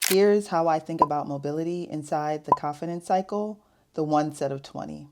Here's how I think about mobility inside the confidence cycle, the 1 set of 20.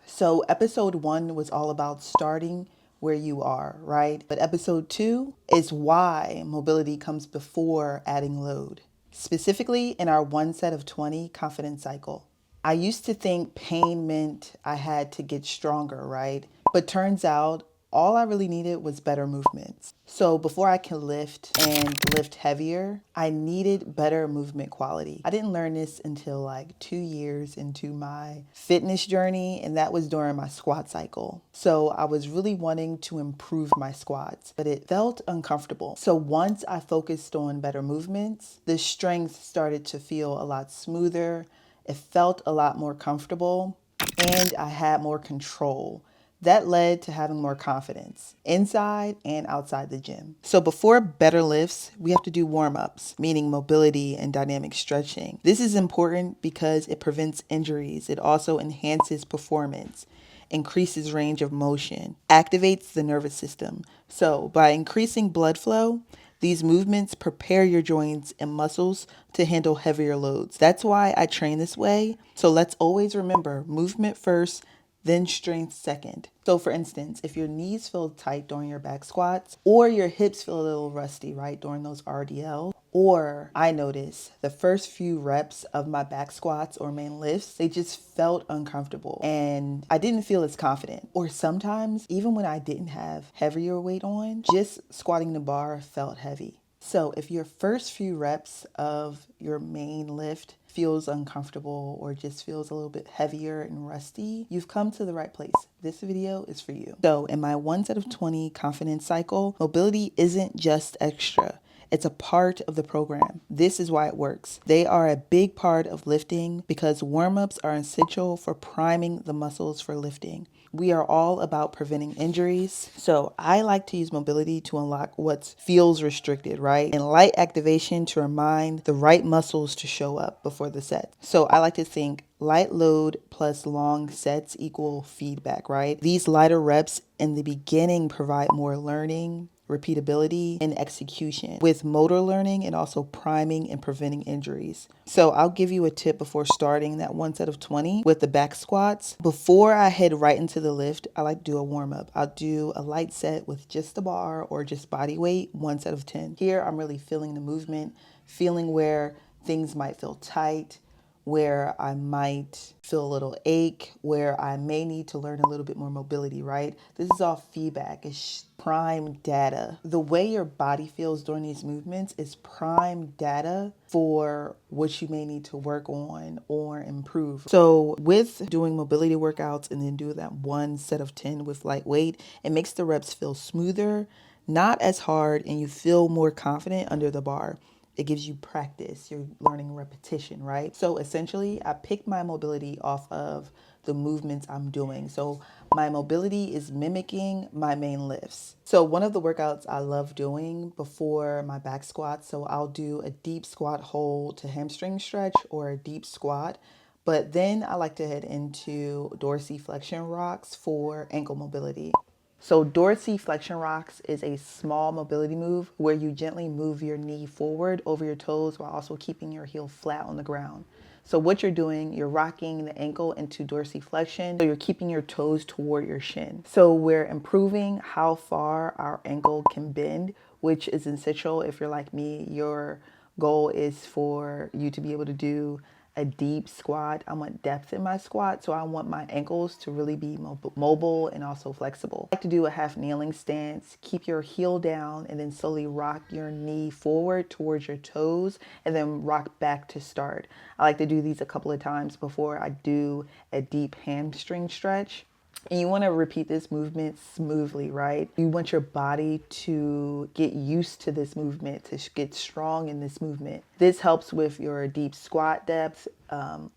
So, episode 1 was all about starting where you are, right? But episode 2 is why mobility comes before adding load, specifically in our 1 set of 20 confidence cycle. I used to think pain meant I had to get stronger, right? But turns out all I really needed was better movements. So before I could lift and lift heavier, I needed better movement quality. I didn't learn this until like 2 years into my fitness journey, and that was during my squat cycle. So I was really wanting to improve my squats, but it felt uncomfortable. So once I focused on better movements, the strength started to feel a lot smoother. It felt a lot more comfortable, and I had more control. That led to having more confidence inside and outside the gym. So before better lifts, we have to do warm-ups, meaning mobility and dynamic stretching. This is important because it prevents injuries. It also enhances performance, increases range of motion, activates the nervous system. So by increasing blood flow, these movements prepare your joints and muscles to handle heavier loads. That's why I train this way. So let's always remember movement first, then strength second. So for instance, if your knees feel tight during your back squats, or your hips feel a little rusty, right, during those RDLs, or I notice the first few reps of my back squats or main lifts, they just felt uncomfortable and I didn't feel as confident. Or sometimes, even when I didn't have heavier weight on, just squatting the bar felt heavy. So if your first few reps of your main lift feels uncomfortable or just feels a little bit heavier and rusty, you've come to the right place. This video is for you. So in my 1 set of 20 confidence cycle, mobility isn't just extra. It's a part of the program. This is why it works. They are a big part of lifting because warm-ups are essential for priming the muscles for lifting. We are all about preventing injuries. So I like to use mobility to unlock what feels restricted, right? And light activation to remind the right muscles to show up before the set. So I like to think light load plus long sets equal feedback, right? These lighter reps in the beginning provide more learning, repeatability, and execution with motor learning and also priming and preventing injuries. So I'll give you a tip before starting that 1 set of 20 with the back squats. Before I head right into the lift, I like to do a warm up. I'll do a light set with just the bar or just body weight, 1 set of 10. Here I'm really feeling the movement, feeling where things might feel tight, where I might feel a little ache, where I may need to learn a little bit more mobility, right? This is all feedback. It's prime data. The way your body feels during these movements is prime data for what you may need to work on or improve. So with doing mobility workouts and then do that 1 set of 10 with lightweight, it makes the reps feel smoother, not as hard, and you feel more confident under the bar. It gives you practice. You're learning repetition, right? So essentially, I pick my mobility off of the movements I'm doing. So my mobility is mimicking my main lifts. So one of the workouts I love doing before my back squat, so I'll do a deep squat hold to hamstring stretch or a deep squat. But then I like to head into dorsiflexion rocks for ankle mobility. So dorsiflexion rocks is a small mobility move where you gently move your knee forward over your toes while also keeping your heel flat on the ground. So what you're doing, you're rocking the ankle into dorsiflexion. So you're keeping your toes toward your shin. So we're improving how far our ankle can bend, which is essential. If you're like me, your goal is for you to be able to do a deep squat. I want depth in my squat, so I want my ankles to really be mobile and also flexible. I like to do a half kneeling stance. Keep your heel down and then slowly rock your knee forward towards your toes and then rock back to start. I like to do these a couple of times before I do a deep hamstring stretch. And you want to repeat this movement smoothly, right? You want your body to get used to this movement, to get strong in this movement. This helps with your deep squat depth,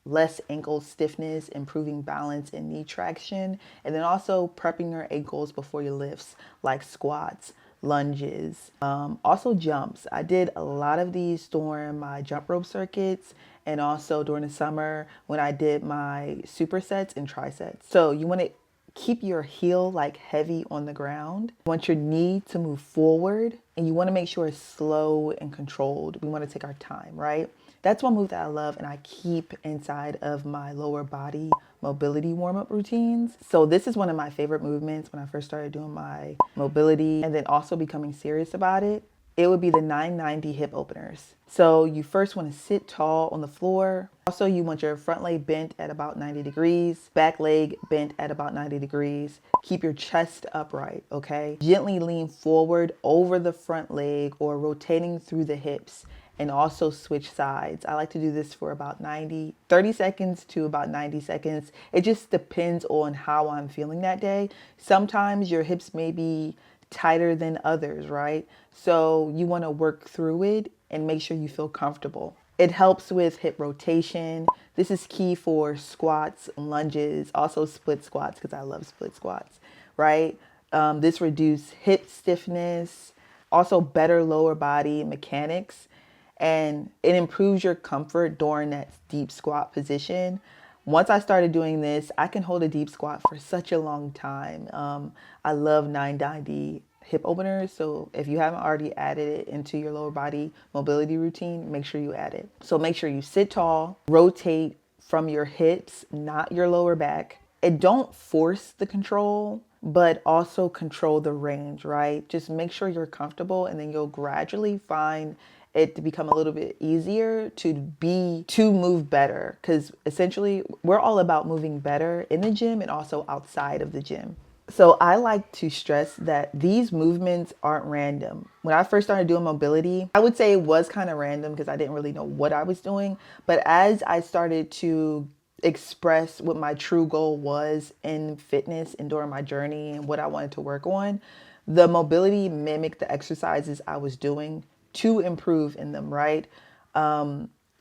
less ankle stiffness, improving balance and knee traction, and then also prepping your ankles before your lifts, like squats, lunges, also jumps. I did a lot of these during my jump rope circuits and also during the summer when I did my supersets and trisets. So you want to keep your heel like heavy on the ground. You want your knee to move forward and you want to make sure it's slow and controlled. We want to take our time, right? That's one move that I love and I keep inside of my lower body mobility warm-up routines. So this is one of my favorite movements when I first started doing my mobility and then also becoming serious about it. It would be the 990 hip openers. So you first want to sit tall on the floor. Also, you want your front leg bent at about 90 degrees, back leg bent at about 90 degrees. Keep your chest upright, okay? Gently lean forward over the front leg or rotating through the hips, and also switch sides. I like to do this for about 30 seconds to about 90 seconds. It just depends on how I'm feeling that day. Sometimes your hips may be tighter than others, right? So you want to work through it and make sure you feel comfortable. It helps with hip rotation. This is key for squats, lunges, also split squats because I love split squats, right? This reduces hip stiffness, also better lower body mechanics, and it improves your comfort during that deep squat position. Once I started doing this, I can hold a deep squat for such a long time. I love 990 hip openers. So if you haven't already added it into your lower body mobility routine, make sure you add it. So make sure you sit tall, rotate from your hips, not your lower back. And don't force the control, but also control the range, right? Just make sure you're comfortable and then you'll gradually find it to become a little bit easier to move better, because essentially we're all about moving better in the gym and also outside of the gym. So I like to stress that these movements aren't random. When I first started doing mobility, I would say it was kind of random because I didn't really know what I was doing. But as I started to express what my true goal was in fitness and during my journey and what I wanted to work on, the mobility mimicked the exercises I was doing to improve in them, right?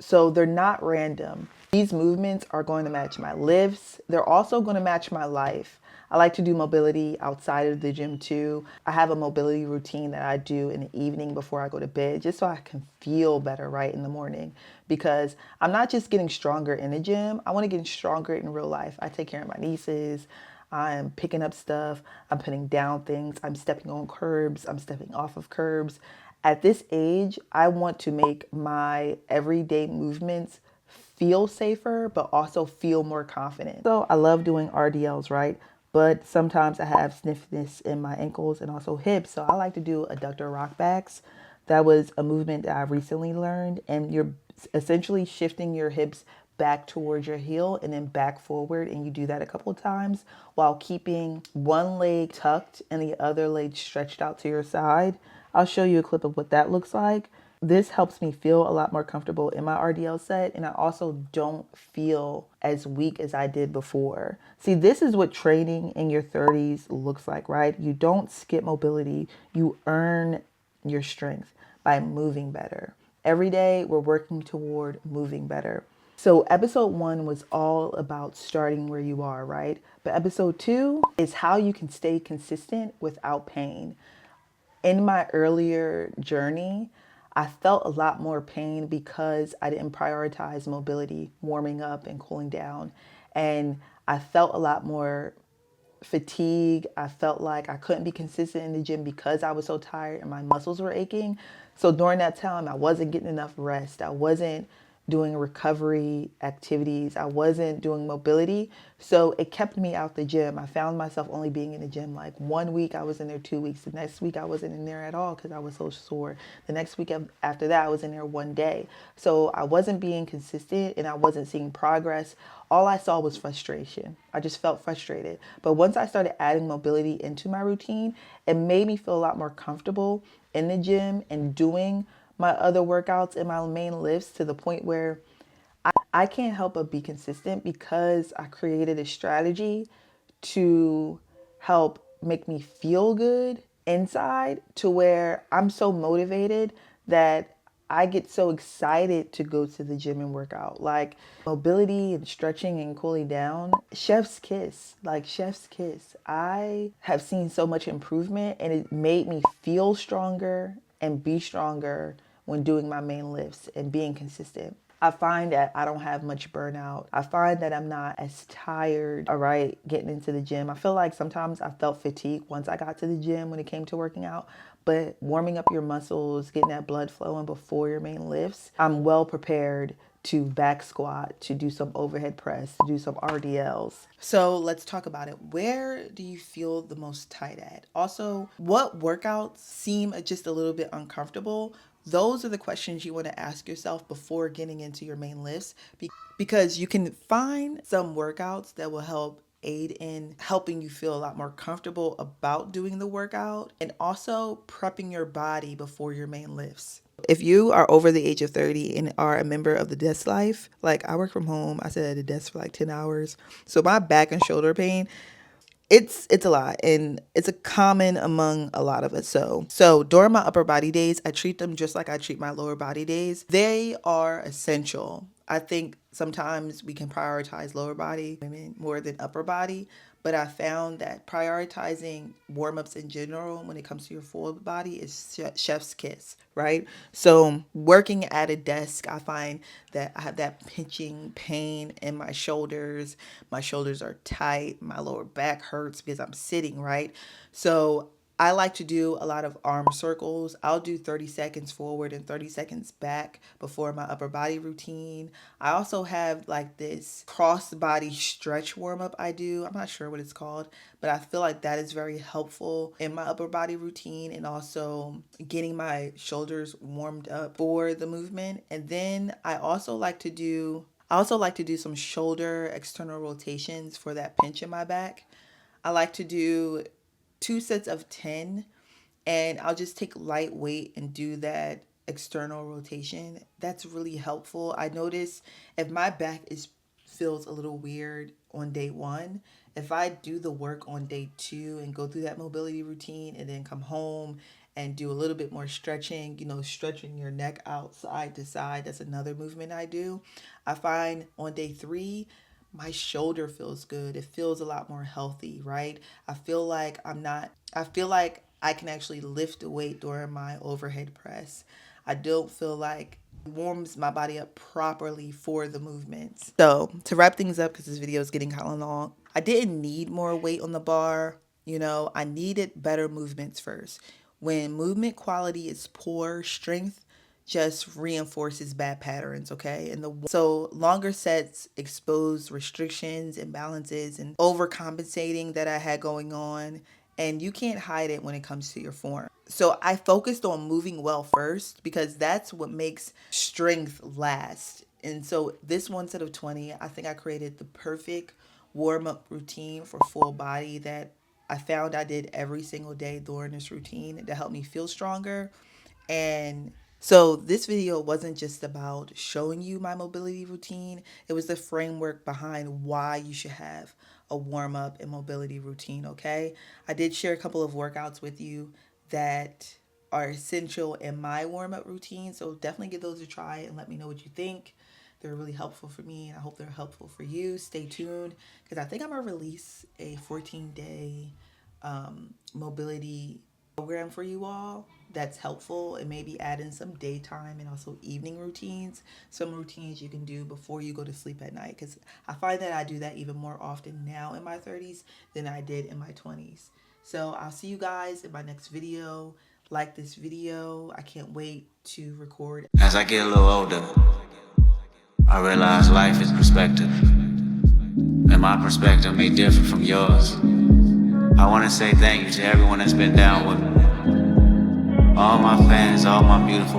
So they're not random. These movements are going to match my lifts. They're also going to match my life. I like to do mobility outside of the gym too. I have a mobility routine that I do in the evening before I go to bed, just so I can feel better right in the morning, because I'm not just getting stronger in the gym. I want to get stronger in real life. I take care of my nieces. I'm picking up stuff. I'm putting down things. I'm stepping on curbs. I'm stepping off of curbs. At this age, I want to make my everyday movements feel safer, but also feel more confident. So I love doing RDLs, right? But sometimes I have stiffness in my ankles and also hips. So I like to do adductor rockbacks. That was a movement that I recently learned. And you're essentially shifting your hips back towards your heel and then back forward. And you do that a couple of times while keeping one leg tucked and the other leg stretched out to your side. I'll show you a clip of what that looks like. This helps me feel a lot more comfortable in my RDL set, and I also don't feel as weak as I did before. See, this is what training in your 30s looks like, right? You don't skip mobility, you earn your strength by moving better. Every day, we're working toward moving better. So episode 1 was all about starting where you are, right? But episode 2 is how you can stay consistent without pain. In my earlier journey, I felt a lot more pain because I didn't prioritize mobility, warming up and cooling down. And I felt a lot more fatigue. I felt like I couldn't be consistent in the gym because I was so tired and my muscles were aching. So during that time, I wasn't getting enough rest. I wasn't doing recovery activities. I wasn't doing mobility. So it kept me out the gym. I found myself only being in the gym like 1 week. I was in there 2 weeks. The next week I wasn't in there at all because I was so sore. The next week after that I was in there 1 day. So I wasn't being consistent and I wasn't seeing progress. All I saw was frustration. I just felt frustrated. But once I started adding mobility into my routine, it made me feel a lot more comfortable in the gym and doing my other workouts and my main lifts to the point where I can't help but be consistent because I created a strategy to help make me feel good inside, to where I'm so motivated that I get so excited to go to the gym and work out. Like mobility and stretching and cooling down, chef's kiss, like chef's kiss. I have seen so much improvement and it made me feel stronger and be stronger when doing my main lifts and being consistent. I find that I don't have much burnout. I find that I'm not as tired, all right, getting into the gym. I feel like sometimes I felt fatigue once I got to the gym when it came to working out, but warming up your muscles, getting that blood flowing before your main lifts, I'm well prepared to back squat, to do some overhead press, to do some RDLs. So let's talk about it. Where do you feel the most tight at? Also, what workouts seem just a little bit uncomfortable? Those are the questions you want to ask yourself before getting into your main lifts, because you can find some workouts that will help aid in helping you feel a lot more comfortable about doing the workout and also prepping your body before your main lifts. If you are over the age of 30 and are a member of the desk life, like I work from home, I sit at a desk for like 10 hours. So my back and shoulder pain, it's a lot, and it's a common among a lot of us. So during my upper body days, I treat them just like I treat my lower body days. They are essential. I think sometimes we can prioritize lower body women more than upper body, but I found that prioritizing warm-ups in general when it comes to your full body is chef's kiss, right? So working at a desk, I find that I have that pinching pain in my shoulders. My shoulders are tight. My lower back hurts because I'm sitting, right? So I like to do a lot of arm circles. I'll do 30 seconds forward and 30 seconds back before my upper body routine. I also have like this cross body stretch warm up I do. I'm not sure what it's called, but I feel like that is very helpful in my upper body routine and also getting my shoulders warmed up for the movement. And then I also like to do some shoulder external rotations for that pinch in my back. I like to do 2 sets of 10, and I'll just take light weight and do that external rotation. That's really helpful. I notice if my back is feels a little weird on day 1, if I do the work on day 2 and go through that mobility routine and then come home and do a little bit more stretching, stretching your neck out side to side, that's another movement I do. I find on day 3 my shoulder feels good. It feels a lot more healthy, right? I feel like I can actually lift the weight during my overhead press. I don't feel like it warms my body up properly for the movements. So to wrap things up, because this video is getting kind of long, I didn't need more weight on the bar. I needed better movements first. When movement quality is poor, strength just reinforces bad patterns, okay? So longer sets expose restrictions, imbalances, and overcompensating that I had going on, and you can't hide it when it comes to your form. So I focused on moving well first because that's what makes strength last. And so this 1 set of 20, I think I created the perfect warm-up routine for full body that I found I did every single day during this routine to help me feel stronger. And so this video wasn't just about showing you my mobility routine. It was the framework behind why you should have a warm-up and mobility routine, okay? I did share a couple of workouts with you that are essential in my warm-up routine, so definitely give those a try and let me know what you think. They're really helpful for me, and I hope they're helpful for you. Stay tuned, because I think I'm going to release a 14-day mobility program for you all that's helpful, and maybe add in some daytime and also evening routines, some routines you can do before you go to sleep at night, because I find that I do that even more often now in my 30s than I did in my 20s. So I'll see you guys in my next video. Like this video. I can't wait to record. As I get a little older, I realize life is perspective, and my perspective may differ from yours. I want to say thank you to everyone that's been down with me. All my fans, all my beautiful